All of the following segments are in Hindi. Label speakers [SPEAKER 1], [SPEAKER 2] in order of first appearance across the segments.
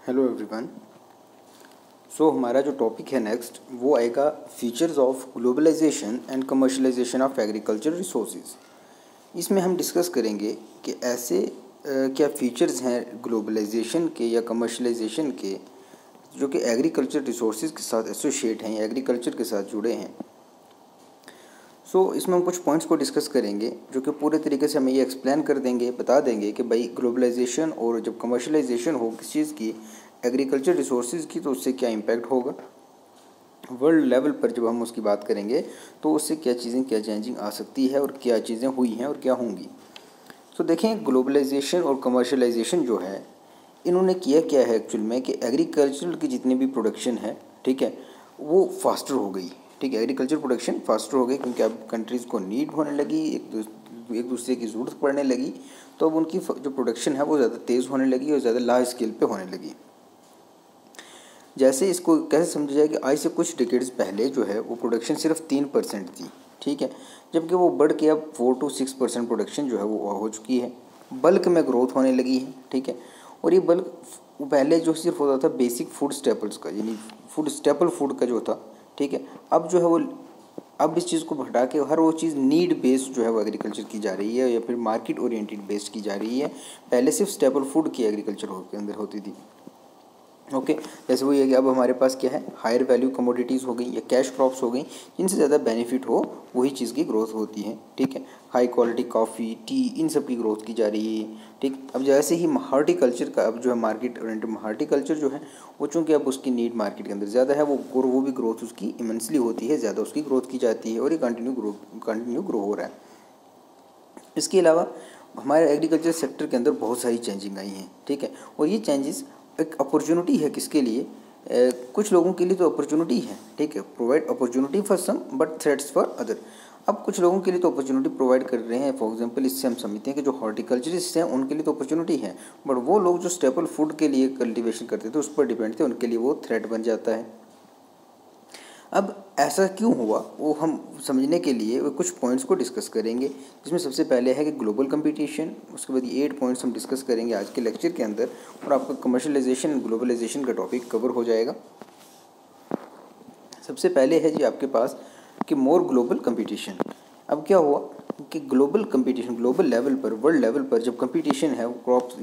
[SPEAKER 1] Hello everyone. सो हमारा जो टॉपिक है नेक्स्ट वो आएगा features of globalisation and commercialisation of agriculture resources. इसमें हम डिस्कस करेंगे कि ऐसे क्या फीचर्स हैं ग्लोबलाइजेशन के या कमर्शलाइजेशन के जो कि एग्रीकल्चर रिसोर्सेज के साथ एसोसिएट हैं, एग्रीकल्चर के साथ जुड़े हैं। इसमें हम कुछ पॉइंट्स को डिस्कस करेंगे जो कि पूरे तरीके से हमें ये एक्सप्लेन कर देंगे, बता देंगे कि भाई ग्लोबलाइजेशन और जब कमर्शलाइजेशन हो किस चीज़ की, एग्रीकल्चर रिसोर्सेज की, तो उससे क्या इम्पैक्ट होगा। वर्ल्ड लेवल पर जब हम उसकी बात करेंगे तो उससे क्या चीज़ें, क्या चेंजिंग आ सकती है और क्या चीज़ें हुई हैं और क्या होंगी। देखें, ग्लोबलाइजेशन और कमर्शलाइजेशन जो है इन्होंने किया क्या है एक्चुअल में कि एग्रीकल्चर की जितनी भी प्रोडक्शन है, ठीक है, वो फास्टर हो गई। ठीक है, एग्रीकल्चर प्रोडक्शन फास्टर हो गई क्योंकि अब कंट्रीज़ को नीड होने लगी, एक दूसरे की ज़रूरत पड़ने लगी, तो अब उनकी जो प्रोडक्शन है वो ज़्यादा तेज़ होने लगी और ज़्यादा लार्ज स्केल पे होने लगी। जैसे इसको कैसे समझा जाए कि आज से कुछ डिकेड्स पहले जो है वो प्रोडक्शन सिर्फ 3% थी, ठीक है, जबकि वो बढ़ के अब 4 to 6% प्रोडक्शन जो है वो हो चुकी है। बल्क में ग्रोथ होने लगी है, ठीक है, और ये बल्क पहले जो सिर्फ होता था बेसिक फूड स्टेपल्स का, यानी स्टेपल फूड का जो था, ठीक है, अब जो है वो अब इस चीज़ को हटा के हर वो चीज़ नीड बेस्ड जो है वो एग्रीकल्चर की जा रही है या फिर मार्केट ओरिएंटेड बेस्ड की जा रही है। पहले सिर्फ स्टेपल फूड की एग्रीकल्चर के अंदर होती थी। ओके, जैसे वो ये कि अब हमारे पास क्या है, हायर वैल्यू कमोडिटीज़ हो गई या कैश क्रॉप्स हो गई, जिनसे ज़्यादा बेनिफिट हो वही चीज़ की ग्रोथ होती है। ठीक है, हाई क्वालिटी कॉफ़ी, टी, इन सब की ग्रोथ की जा रही है। ठीक, अब जैसे ही हार्टिकल्चर का अब जो है मार्केट ओरिएंटेड हार्टिकल्चर जो है वो चूँकि अब उसकी नीड मार्केट के अंदर ज़्यादा है, वो भी ग्रोथ उसकी इमेंसली होती है, ज़्यादा उसकी ग्रोथ की जाती है और ये कंटिन्यू ग्रो हो रहा है। इसके अलावा हमारे एग्रीकल्चर सेक्टर के अंदर बहुत सारी चेंजिंग आई हैं, ठीक है, और ये चेंजेस एक अपॉर्चुनिटी है किसके लिए, कुछ लोगों के लिए तो अपॉर्चुनिटी है, ठीक है, provide opportunity for some but threats for other. अब कुछ लोगों के लिए तो अपॉर्चुनिटी प्रोवाइड कर रहे हैं, फॉर एग्जांपल इससे हम समझते हैं कि जो हॉर्टिकल्चरिस्ट हैं उनके लिए तो अपॉर्चुनिटी है, बट वो लोग जो स्टेपल फूड के लिए कल्टीवेशन करते थे उस पर डिपेंड थे, उनके लिए वो थ्रेट बन जाता है। अब ऐसा क्यों हुआ वो हम समझने के लिए वो कुछ पॉइंट्स को डिस्कस करेंगे, जिसमें सबसे पहले है कि ग्लोबल कंपटीशन। उसके बाद ये 8 पॉइंट्स हम डिस्कस करेंगे आज के लेक्चर के अंदर और आपका कमर्शलाइजेशन ग्लोबलाइजेशन का टॉपिक कवर हो जाएगा। सबसे पहले है जी आपके पास कि मोर ग्लोबल कंपटीशन। अब क्या हुआ कि ग्लोबल कंपटीशन, ग्लोबल लेवल पर, वर्ल्ड लेवल पर जब कंपटीशन है क्रॉप्स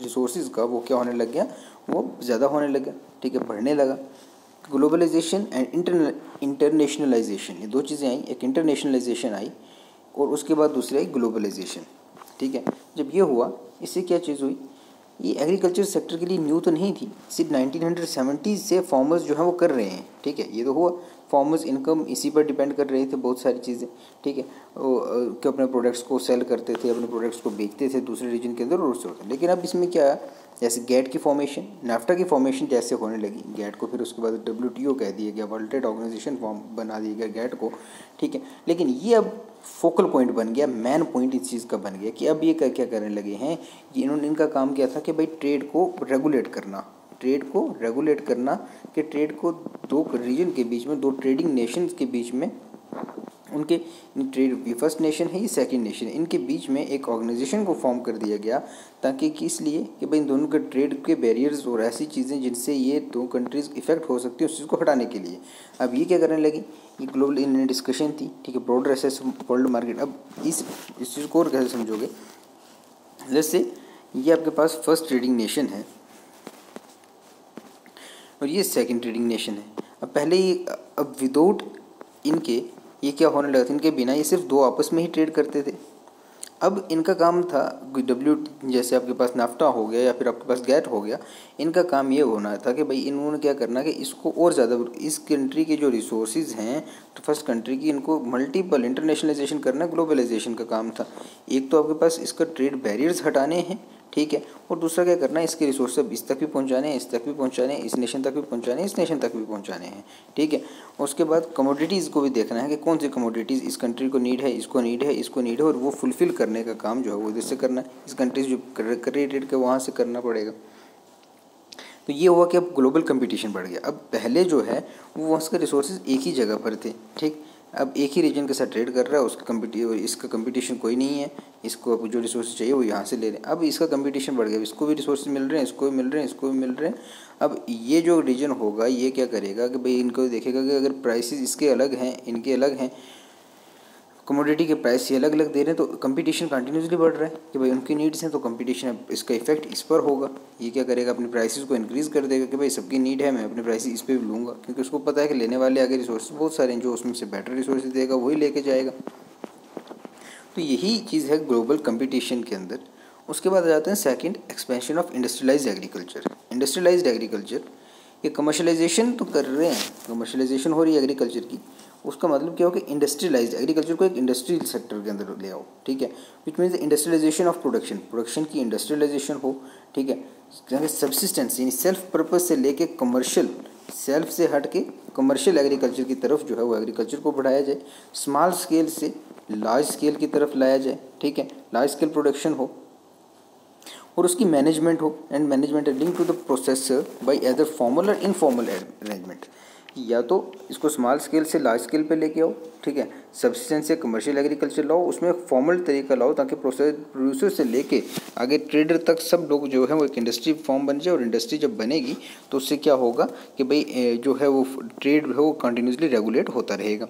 [SPEAKER 1] रिसोर्सेज का, वो क्या होने लग गया, वो ज़्यादा होने लगा, ठीक है, बढ़ने लगा। ग्लोबलाइजेशन एंड इंटरनेशनलाइजेशन, ये दो चीज़ें आई, एक इंटरनेशनलाइजेशन आई और उसके बाद दूसरी आई ग्लोबलाइजेशन। ठीक है, जब ये हुआ इससे क्या चीज़ हुई, ये एग्रीकल्चर सेक्टर के लिए न्यू तो नहीं थी, सिर्फ 1970 से फार्मर्स जो हैं वो कर रहे हैं। ठीक है, ये तो हुआ, फार्मर्स इनकम इसी पर डिपेंड कर रहे थे, बहुत सारी चीज़ें, ठीक है, कि अपने प्रोडक्ट्स को सेल करते थे, अपने प्रोडक्ट्स को बेचते थे दूसरे रीजन के अंदर और उससे होता। लेकिन अब इसमें क्या, जैसे गैट की फॉर्मेशन, नाफ्टा की फॉर्मेशन जैसे होने लगी, गैट को फिर उसके बाद WTO कह दिया गया, वर्ल्ड ट्रेड ऑर्गेनाइजेशन फॉर्म बना दिया गया गैट को, ठीक है, लेकिन ये अब फोकल पॉइंट बन गया, मैन पॉइंट इस चीज़ का बन गया कि अब ये क्या करने लगे हैं, इनका काम क्या था कि भाई ट्रेड को रेगुलेट करना, कि ट्रेड को दो रीजन के बीच में, दो ट्रेडिंग नेशंस के बीच में, उनके ट्रेड, फर्स्ट नेशन है ये, सेकंड नेशन है, इनके बीच में एक ऑर्गेनाइजेशन को फॉर्म कर दिया गया, ताकि कि इसलिए कि भाई इन दोनों के ट्रेड के बैरियर्स और ऐसी चीज़ें जिनसे ये दो कंट्रीज़ इफेक्ट हो सकती है उस चीज़ को हटाने के लिए। अब ये क्या करने लगी, ये ग्लोबल इन डिस्कशन थी, ठीक है, ब्रॉडर एसेस वर्ल्ड मार्केट। अब इस चीज़ को और कैसे समझोगे, जैसे ये आपके पास फर्स्ट ट्रेडिंग नेशन है और ये सेकंड ट्रेडिंग नेशन है। अब पहले ये, अब विदाउट इनके ये क्या होने लगा था, इनके बिना ये सिर्फ दो आपस में ही ट्रेड करते थे। अब इनका काम था जैसे आपके पास नाफ्टा हो गया या फिर आपके पास गैट हो गया, इनका काम ये होना था कि भाई इन्होंने क्या करना कि इसको और ज़्यादा, इस कंट्री के जो रिसोर्सेज हैं तो फर्स्ट कंट्री की, इनको मल्टीपल इंटरनेशनलाइजेशन करना ग्लोबलाइजेशन का काम था। एक तो आपके पास इसका ट्रेड बैरियर्स हटाने हैं, ठीक है, और दूसरा क्या करना है, इसके रिसोर्स अब इस तक भी पहुंचाने हैं, इस तक भी पहुंचाने हैं, इस नेशन तक भी पहुंचाने हैं, इस नेशन तक भी पहुंचाने हैं, ठीक है। उसके बाद कमोडिटीज़ को भी देखना है कि कौन सी कमोडिटीज़ इस कंट्री को नीड है, इसको नीड है, इसको नीड है, और वो फुलफ़िल करने का काम जो है वो इधर से करना है, इस कंट्रीज जो कर रही ट्रेड के वहाँ से करना पड़ेगा। तो ये हुआ कि अब ग्लोबल कंपटीशन बढ़ गया। अब पहले जो है वो उसके रिसोर्सेज एक ही जगह पर थे, ठीक, अब एक ही रीजन के साथ ट्रेड कर रहा है, इसका कंपटीशन कोई नहीं है, इसको अब जो रिसोर्स चाहिए वो यहाँ से ले रहे हैं। अब इसका कंपटीशन बढ़ गया, इसको भी रिसोर्स मिल रहे हैं, इसको भी मिल रहे हैं, इसको भी मिल रहे हैं। अब ये जो रीजन होगा ये क्या करेगा कि भाई इनको देखेगा कि अगर प्राइसेस इसके अलग हैं, इनके अलग हैं, कमोडिटी के प्राइस ये अलग अलग दे रहे हैं, तो कंपटीशन कंटिन्यूसली बढ़ रहा है कि भाई उनकी नीड्स हैं, तो कंपटीशन अब इसका इफेक्ट इस पर होगा। ये क्या करेगा, अपनी प्राइसेस को इंक्रीज़ कर देगा कि भाई सबकी नीड है, मैं अपने प्राइसेस इस पर भी लूँगा, क्योंकि उसको पता है कि लेने वाले आगे रिसोर्स बहुत सारे हैं, जो उसमें से बेटर रिसोर्स देगा वही लेके जाएगा। तो यही चीज़ है ग्लोबल कंपटीशन के अंदर। उसके बाद आ जाते हैं second, expansion of industrialised agriculture. Industrialised agriculture, ये कमर्शलाइजेशन तो कर रहे हैं, कमर्शलाइजेशन हो रही है एग्रीकल्चर की। उसका मतलब क्या हो कि इंडस्ट्रियलाइज्ड एग्रीकल्चर को एक इंडस्ट्रियल सेक्टर के अंदर ले आओ, ठीक है, which means industrialisation of production की इंडस्ट्रियलाइजेशन हो, ठीक है। सब्सिस्टेंस यानी सेल्फ पर्पज से लेके कमर्शियल, सेल्फ से हट के कमर्शियल एग्रीकल्चर की तरफ जो है वो एग्रीकल्चर को बढ़ाया जाए। स्मॉल स्केल से लार्ज स्केल की तरफ लाया जाए, ठीक है, लार्ज स्केल प्रोडक्शन हो और उसकी मैनेजमेंट हो, and management link to the processor by either formal or informal arrangement. या तो इसको स्मॉल स्केल से लार्ज स्केल पे लेके आओ, ठीक है, सब्सिस्टेंस से कमर्शियल एग्रीकल्चर लाओ, उसमें फॉर्मल तरीका लाओ ताकि प्रोड्यूसर से लेके आगे ट्रेडर तक सब लोग जो है वो एक इंडस्ट्री फॉर्म बन जाए। और इंडस्ट्री जब बनेगी तो उससे क्या होगा कि भाई जो है वो ट्रेड है वो कंटिन्यूसली रेगुलेट होता रहेगा।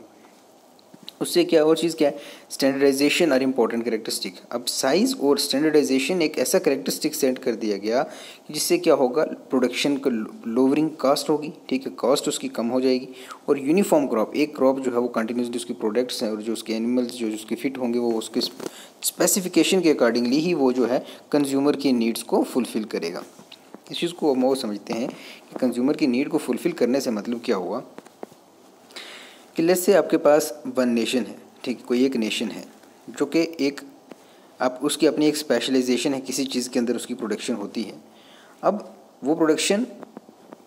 [SPEAKER 1] उससे क्या और चीज़ क्या है, स्टैंडर्डाइजेशन आर इम्पॉर्टेंट कैरेक्टरिस्टिक। अब साइज़ और स्टैंडर्डाइजेशन एक ऐसा कैरेक्टरिस्टिक सेट कर दिया गया जिससे क्या होगा, प्रोडक्शन का लोअरिंग कास्ट होगी, ठीक है, कॉस्ट उसकी कम हो जाएगी। और यूनिफॉर्म क्रॉप, एक क्रॉप जो है वो कंटिन्यूसली उसकी प्रोडक्ट्स हैं और जो उसके एनिमल्स जो उसके फिट होंगे वो उसके स्पेसिफिकेशन के अकॉर्डिंगली ही वो जो है कंज्यूमर की नीड्स को फुलफ़िल करेगा। इस चीज़ को हम वो समझते हैं कि कंज्यूमर की नीड को फुलफ़िल करने से मतलब क्या हुआ कि लेट्स से आपके पास वन नेशन है, ठीक, कोई एक नेशन है जो कि एक आप उसकी अपनी एक स्पेशलाइजेशन है, किसी चीज़ के अंदर उसकी प्रोडक्शन होती है। अब वो प्रोडक्शन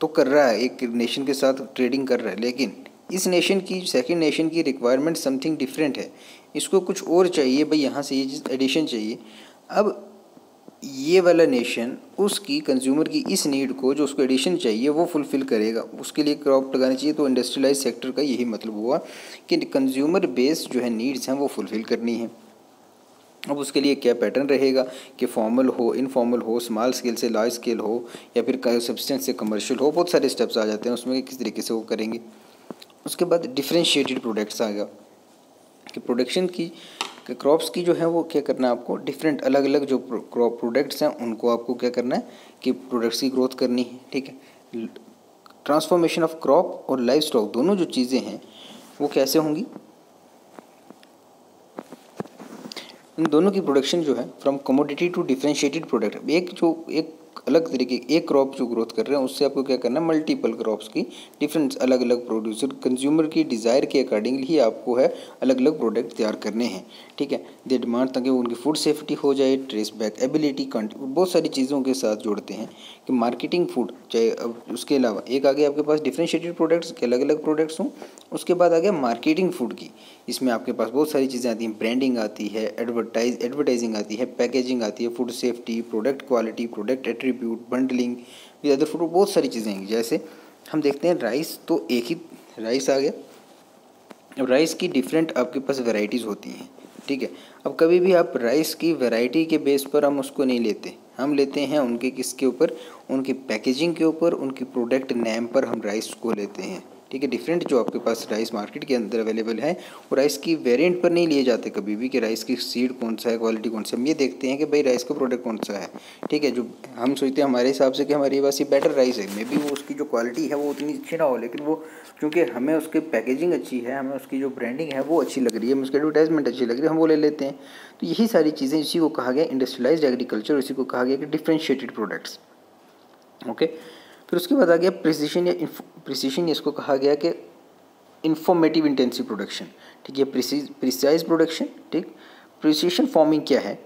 [SPEAKER 1] तो कर रहा है, एक नेशन के साथ ट्रेडिंग कर रहा है, लेकिन इस नेशन की सेकंड नेशन की रिक्वायरमेंट समथिंग डिफरेंट है, इसको कुछ और चाहिए, भाई यहाँ से ये चीज़ एडिशन चाहिए। अब ये वाला नेशन उसकी कंज्यूमर की इस नीड को, जो उसको एडिशन चाहिए, वो फुलफ़िल करेगा, उसके लिए क्रॉप लगानी चाहिए। तो इंडस्ट्रियलाइज सेक्टर का यही मतलब हुआ कि कंज्यूमर बेस जो है नीड्स हैं वो फुलफ़िल करनी है। अब उसके लिए क्या पैटर्न रहेगा कि फॉर्मल हो, इनफॉर्मल हो, स्मॉल स्केल से लार्ज स्केल हो, या फिर सब्सटेंस से कमर्शियल हो, बहुत सारे स्टेप्स आ जाते हैं उसमें किस तरीके से वो करेंगे। उसके बाद डिफ्रेंशिएटेड प्रोडक्ट्स आ गया कि प्रोडक्शन की क्रॉप्स की जो है वो क्या करना है आपको, डिफरेंट अलग अलग जो क्रॉप प्रोडक्ट्स हैं उनको आपको क्या करना है कि प्रोडक्ट्स की ग्रोथ करनी है, ठीक है। ट्रांसफॉर्मेशन ऑफ क्रॉप और लाइफ स्टॉक दोनों जो चीज़ें हैं वो कैसे होंगी, इन दोनों की प्रोडक्शन जो है from commodity to differentiated product, एक अलग तरीके एक क्रॉप जो ग्रोथ कर रहे हैं उससे आपको क्या करना है, मल्टीपल क्रॉप्स की डिफरेंट अलग अलग प्रोड्यूसर कंज्यूमर की डिज़ायर के अकॉर्डिंगली ही आपको है अलग अलग प्रोडक्ट तैयार करने हैं, ठीक है। दे डिमांड ताकि उनकी फूड सेफ्टी हो जाए, ट्रेस बैक एबिलिटी, बहुत सारी चीज़ों के साथ जोड़ते हैं कि मार्केटिंग फूड चाहे। अब उसके अलावा एक आ गया आपके पास डिफरेंशिएटेड प्रोडक्ट्स के अलग अलग प्रोडक्ट्स हों। उसके बाद आ गया मार्केटिंग फूड की, इसमें आपके पास बहुत सारी चीज़ें आती हैं, ब्रांडिंग आती है, एडवर्टाइजिंग आती है, पैकेजिंग आती है, food safety, product quality, product attribute, bundling with other food, बहुत सारी चीज़ें हैं। जैसे हम देखते हैं राइस, तो एक ही राइस आ गया। अब राइस की डिफरेंट आपके पास वैरायटीज़ होती हैं, ठीक है। अब कभी भी आप राइस की वैरायटी के बेस पर हम उसको नहीं लेते, हम लेते हैं उनके किसके ऊपर, उनकी पैकेजिंग के ऊपर, उनकी प्रोडक्ट नेम पर हम राइस को लेते हैं, ठीक है। डिफरेंट जो आपके पास राइस मार्केट के अंदर अवेलेबल है वो राइस की वेरिएंट पर नहीं लिए जाते कभी भी कि राइस की सीड कौन सा है, क्वालिटी कौन सा है। हम ये देखते हैं कि भाई राइस का प्रोडक्ट कौन सा है, ठीक है। जो हम सोचते हैं हमारे हिसाब से कि हमारे पास ये बेटर राइस है, मे बी वो उसकी जो क्वालिटी है वो उतनी अच्छी ना हो, लेकिन वो क्योंकि हमें उसकी पैकेजिंग अच्छी है, हमें उसकी जो ब्रांडिंग है वो अच्छी लग रही है, हमें उसकी एडवर्टाइजमेंट अच्छी लग रही है, हम वो ले लेते हैं। तो यही सारी चीज़ें, इसी को कहा गया इंडस्ट्रियलाइज्ड एग्रीकल्चर, इसी को कहा गया कि डिफरेंशिएटेड प्रोडक्ट्स, ओके। फिर उसके बाद आ गया प्रिसिशन, इसको कहा गया कि इंफॉर्मेटिव इंटेंसिव प्रोडक्शन, ठीक है, प्रिसाइज प्रोडक्शन, ठीक। प्रिसिशन फार्मिंग क्या है,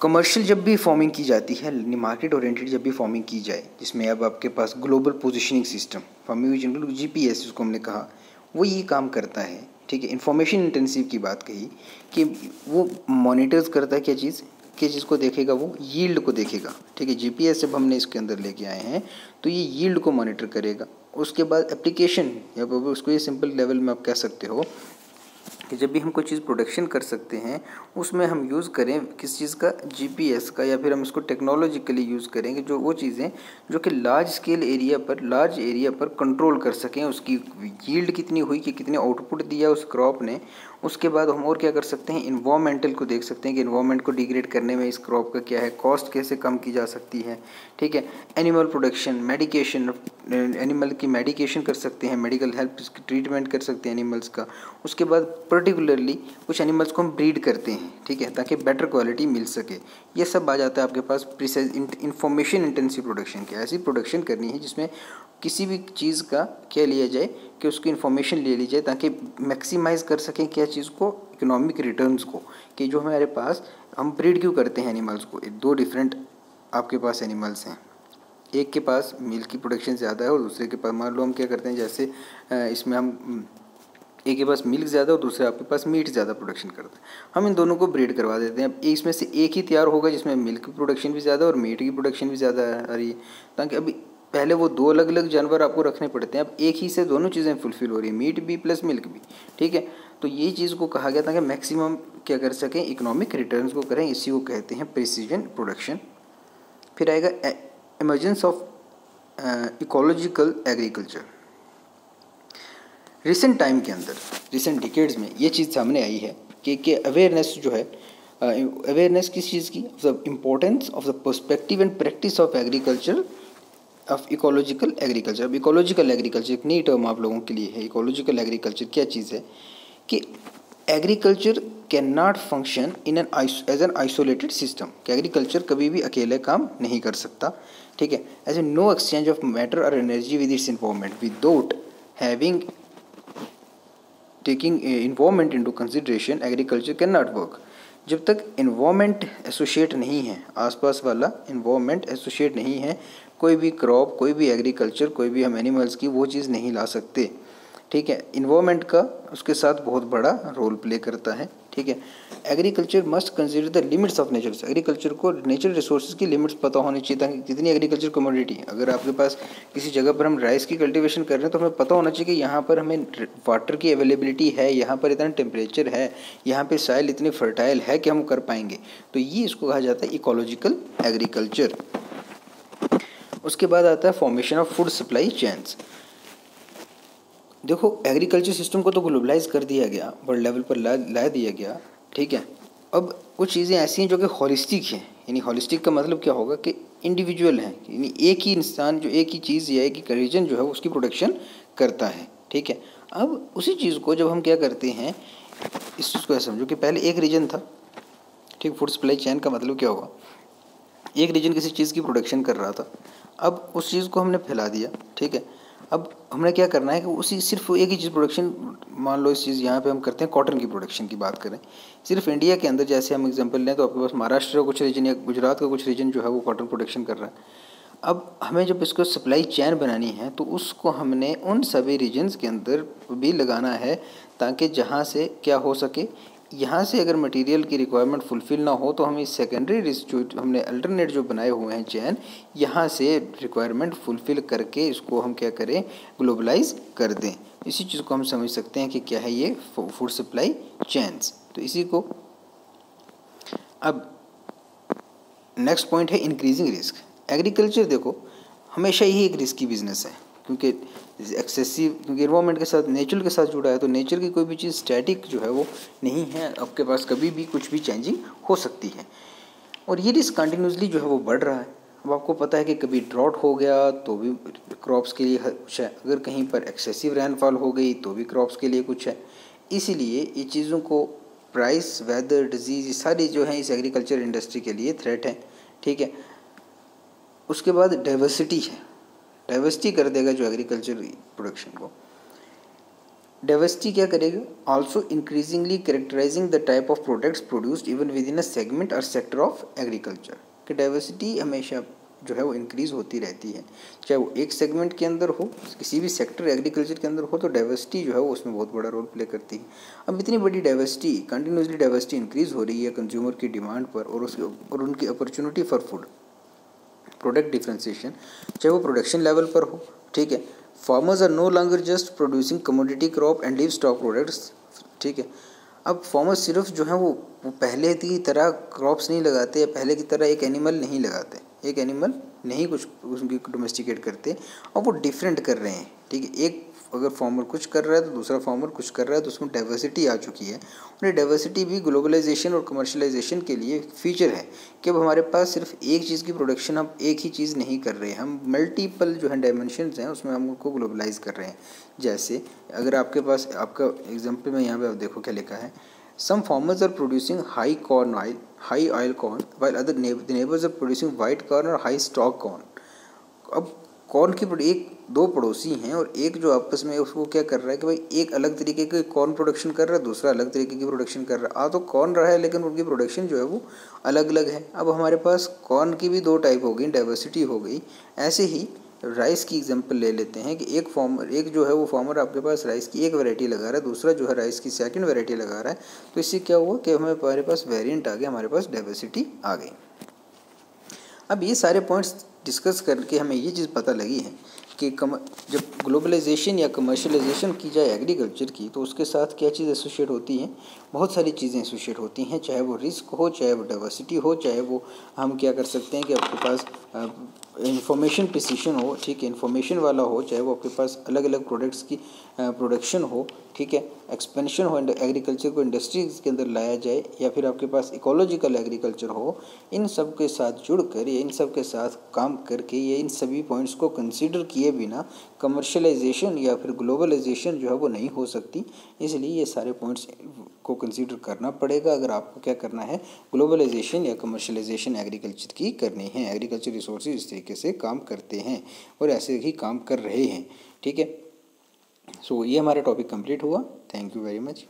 [SPEAKER 1] कमर्शियल जब भी फार्मिंग की जाती है, मार्केट ओरिएंटेड जब भी फार्मिंग की जाए, जिसमें अब आपके पास global positioning system, farming general GPS जिसको हमने कहा, वो ये काम करता है, ठीक है। इंफॉर्मेशन इंटेंसिव की बात कही कि वो मॉनिटर्स करता है क्या चीज़, किस चीज़ को देखेगा, वो यील्ड को देखेगा। ठीक है, जीपीएस जब हमने इसके अंदर लेके आए हैं तो ये यील्ड को मॉनिटर करेगा। उसके बाद एप्लीकेशन, या उसको ये सिंपल लेवल में आप कह सकते हो कि जब भी हम कोई चीज़ प्रोडक्शन कर सकते हैं उसमें हम यूज़ करें किस चीज़ का, जीपीएस का, या फिर हम इसको टेक्नोलॉजिकली यूज़ करेंगे जो वो चीज़ें जो कि लार्ज एरिया पर कंट्रोल कर सकें, उसकी यील्ड कितनी हुई, कि कितने आउटपुट दिया उस क्रॉप ने। उसके बाद हम और क्या कर सकते हैं, इन्वायरमेंटल को देख सकते हैं कि इन्वायरमेंट को डिग्रेड करने में इस क्रॉप का क्या है, कॉस्ट कैसे कम की जा सकती है। ठीक है, एनिमल प्रोडक्शन, मेडिकेशन, एनिमल की मेडिकेशन कर सकते हैं, मेडिकल हेल्प ट्रीटमेंट कर सकते हैं एनिमल्स का। उसके बाद पर्टिकुलरली कुछ एनिमल्स को हम ब्रीड करते हैं, ठीक है, ताकि बेटर क्वालिटी मिल सके। ये सब आ जाता है आपके पास प्रिसाइज इंफॉर्मेशन इंटेंसिव प्रोडक्शन की। ऐसी प्रोडक्शन करनी है जिसमें किसी भी चीज़ का क्या लिया जाए कि उसकी इन्फॉर्मेशन ले ली जाए ताकि मैक्सिमाइज़ कर सकें क्या चीज़ को, इकोनॉमिक रिटर्न्स को, कि जो हमारे पास हम ब्रीड क्यों करते हैं एनिमल्स को। दो डिफरेंट आपके पास एनिमल्स हैं, एक के पास मिल्क की प्रोडक्शन ज़्यादा है और दूसरे के पास, मान लो हम क्या करते हैं, जैसे इसमें हम एक के पास मिल्क ज़्यादा और दूसरे आपके पास मीट ज़्यादा प्रोडक्शन करते हैं, हम इन दोनों को ब्रीड करवा देते हैं। अब इसमें से एक ही तैयार होगा जिसमें मिल्क की प्रोडक्शन भी ज़्यादा और मीट की प्रोडक्शन भी ज़्यादा आ रही है, ताकि अभी पहले वो दो अलग अलग जानवर आपको रखने पड़ते हैं, अब एक ही से दोनों चीज़ें फुलफिल हो रही है, मीट भी प्लस मिल्क भी। ठीक है, तो ये चीज़ को कहा गया था कि मैक्सिमम क्या कर सकें, इकोनॉमिक रिटर्न्स को करें, इसी को कहते हैं प्रिसीजन प्रोडक्शन। फिर आएगा emergence of ecological agriculture. Recent time के अंदर, रिसेंट डिकेड्स में ये चीज़ सामने आई है कि अवेयरनेस जो है, अवेयरनेस किस चीज़ की, the importance of the perspective and practice of agriculture, of ecological agriculture. अब इकोलॉजिकल एग्रीकल्चर एक नई टर्म आप लोगों के लिए है। इकोलॉजिकल एग्रीकल्चर क्या चीज़ है कि agriculture can not function in as an isolated system, कि एग्रीकल्चर कभी भी अकेले काम नहीं कर सकता। ठीक है, as a no exchange of matter और energy with its involvement, without having taking involvement into consideration agriculture can not work. जब तक इन्वॉल्वमेंट एसोसिएट नहीं है, आसपास वाला इन्वॉल्वमेंट एसोसिएट नहीं है, कोई भी क्रॉप, कोई भी एग्रीकल्चर, कोई भी हम एनिमल्स की वो चीज़ नहीं ला सकते। ठीक है, इन्वॉल्वमेंट का उसके साथ बहुत बड़ा रोल प्ले करता है। ठीक है, agriculture must consider the limits of nature. Agriculture को नेचुरल रिसोर्सेज की लिमिट्स पता होनी चाहिए, ताकि कितनी एग्रीकल्चर कमोडिटी, अगर आपके पास किसी जगह पर हम राइस की कल्टीवेशन कर रहे हैं तो हमें पता होना चाहिए कि यहाँ पर हमें वाटर की अवेलेबिलिटी है, यहाँ पर इतना टेम्परेचर है, यहाँ पर सॉइल इतनी फर्टाइल है कि हम कर पाएंगे। तो ये इसको कहा जाता है इकोलॉजिकल एग्रीकल्चर। उसके बाद आता है formation of food supply chains. देखो, एग्रीकल्चर सिस्टम को तो ग्लोबलाइज कर दिया गया, वर्ल्ड लेवल पर ला दिया गया। ठीक है, अब कुछ चीज़ें ऐसी हैं जो कि हॉलिस्टिक हैं, यानी हॉलिस्टिक का मतलब क्या होगा कि इंडिविजुअल हैं, यानी एक ही इंसान जो एक ही चीज़ या एक ही रीजन जो है उसकी प्रोडक्शन करता है। ठीक है, अब उसी चीज़ को जब हम क्या करते हैं, इस चीज़ को ऐसा समझो कि पहले एक रीजन था। ठीक, फूड सप्लाई चेन का मतलब क्या होगा, एक रीजन किसी चीज़ की प्रोडक्शन कर रहा था, अब उस चीज़ को हमने फैला दिया। ठीक है, अब हमने क्या करना है कि उसी सिर्फ एक ही चीज़ प्रोडक्शन, मान लो इस चीज़ यहाँ पे हम करते हैं कॉटन की प्रोडक्शन की बात करें, सिर्फ इंडिया के अंदर जैसे हम एग्जांपल लें तो आपके पास महाराष्ट्र का कुछ रीजन या गुजरात का कुछ रीजन जो है वो कॉटन प्रोडक्शन कर रहा है। अब हमें जब इसको सप्लाई चेन बनानी है तो उसको हमने उन सभी रीजन्स के अंदर भी लगाना है, ताकि जहाँ से क्या हो सके, यहाँ से अगर मटेरियल की रिक्वायरमेंट फुलफ़िल ना हो तो हम इस सेकेंडरी जो हमने अल्टरनेट जो बनाए हुए हैं चैन, यहाँ से रिक्वायरमेंट फुलफ़िल करके इसको हम क्या करें, ग्लोबलाइज कर दें। इसी चीज़ को हम समझ सकते हैं कि क्या है ये फूड सप्लाई चेन्स। तो इसी को अब नेक्स्ट पॉइंट है इंक्रीजिंग रिस्क। एग्रीकल्चर देखो हमेशा ही एक रिस्की बिजनेस है, क्योंकि एक्सेसिव, क्योंकि इन्वायरमेंट के साथ, नेचर के साथ जुड़ा है, तो नेचर की कोई भी चीज़ स्टैटिक जो है वो नहीं है, आपके पास कभी भी कुछ भी चेंजिंग हो सकती है, और ये रिस्क कंटिन्यूसली जो है वो बढ़ रहा है। अब आपको पता है कि कभी ड्रॉट हो गया तो भी क्रॉप्स के लिए कुछ है, अगर कहीं पर एक्सेसिव रेनफॉल हो गई तो भी क्रॉप्स के लिए कुछ है। इसीलिए ये चीज़ों को प्राइस, वेदर, डिजीज़, ये सारी जो है इस एग्रीकल्चर इंडस्ट्री के लिए थ्रेट है। ठीक है, उसके बाद डाइवर्सिटी है, डाइवर्सिटी कर देगा जो एग्रीकल्चर प्रोडक्शन को। डाइवर्सिटी क्या करेगा, also increasingly characterising the type of products produced even with in a segment और सेक्टर ऑफ एग्रीकल्चर। कि डाइवर्सिटी हमेशा जो है वो इंक्रीज़ होती रहती है, चाहे वो एक सेगमेंट के अंदर हो, किसी भी सेक्टर एग्रीकल्चर के अंदर हो, तो डाइवर्सिटी जो है वो उसमें बहुत बड़ा रोल प्ले करती है। अब इतनी बड़ी डाइवर्सिटी, कंटिन्यूसली डाइवर्सिटी इंक्रीज़ हो रही है कंज्यूमर की डिमांड पर और उनकी opportunity for food product differentiation, चाहे वो प्रोडक्शन लेवल पर हो, ठीक है। Farmers are no longer just producing commodity crop and livestock products, ठीक है। अब फार्मर्स सिर्फ जो है वो पहले की तरह क्रॉप्स नहीं लगाते या पहले की तरह एक एनिमल नहीं लगाते, एक एनिमल नहीं कुछ उसकी डोमेस्टिकेट करते, और वो डिफरेंट कर रहे हैं, ठीक है। एक अगर फार्मर कुछ कर रहा है तो दूसरा फार्मर कुछ कर रहा है, तो उसमें डाइवर्सिटी आ चुकी है। और ये डाइवर्सिटी भी ग्लोबलाइजेशन और कमर्शलाइजेशन के लिए फीचर है कि अब हमारे पास सिर्फ एक चीज़ की प्रोडक्शन, हम एक ही चीज़ नहीं कर रहे हैं, हम मल्टीपल जो है डायमेंशंस हैं उसमें हम उनको ग्लोबलाइज कर रहे हैं। जैसे अगर आपके पास, आपका एग्जाम्पल में यहाँ पे आप देखो क्या लिखा है, some farmers are producing high oil corn while other neighbours are producing white corn और हाई स्टॉक कॉर्न। अब कॉर्न की एक दो पड़ोसी हैं और एक जो आपस में उसको क्या कर रहा है कि भाई एक अलग तरीके के कॉर्न प्रोडक्शन कर रहा है, दूसरा अलग तरीके की प्रोडक्शन कर रहा है। तो कॉर्न रहा है लेकिन उनकी प्रोडक्शन जो है वो अलग अलग है। अब हमारे पास कॉर्न की भी दो टाइप हो गई, डाइवर्सिटी हो गई। ऐसे ही राइस की एग्जांपल ले लेते हैं कि एक जो है वो फार्मर आपके पास राइस की एक वैरायटी लगा रहा है, दूसरा जो है राइस की सेकंड वैरायटी लगा रहा है। तो इससे क्या हुआ कि हमारे पास वेरिएंट आ गया, हमारे पास डाइवर्सिटी आ गई। अब ये सारे पॉइंट्स डिस्कस करके हमें ये चीज़ पता लगी है कि जब ग्लोबलाइजेशन या कमर्शलाइजेशन की जाए एग्रीकल्चर की, तो उसके साथ क्या चीज़ एसोसिएट होती हैं, बहुत सारी चीज़ें एसोसिएट होती हैं, चाहे वो रिस्क हो, चाहे वो डाइवर्सिटी हो, चाहे वो हम क्या कर सकते हैं कि आपके पास इंफॉर्मेशन प्रिसिशन हो, ठीक है, इन्फॉर्मेशन वाला हो, चाहे वो आपके पास अलग अलग प्रोडक्ट्स की प्रोडक्शन हो, ठीक है, एक्सपेंशन हो, एग्रीकल्चर को इंडस्ट्रीज के अंदर लाया जाए, या फिर आपके पास इकोलॉजिकल एग्रीकल्चर हो। इन सब के साथ जुड़कर या इन सब के साथ काम करके या इन सभी पॉइंट्स को कंसीडर किए बिना कमर्शलाइजेशन या फिर ग्लोबलाइजेशन जो है वो नहीं हो सकती। इसलिए ये सारे पॉइंट्स को कंसीडर करना पड़ेगा अगर आपको क्या करना है, ग्लोबलाइजेशन या कमर्शलाइजेशन एग्रीकल्चर की करनी है। एग्रीकल्चर रिसोर्सेज इस तरीके से काम करते हैं और ऐसे ही काम कर रहे हैं, ठीक है। सो ये हमारा टॉपिक कंप्लीट हुआ। Thank you very much.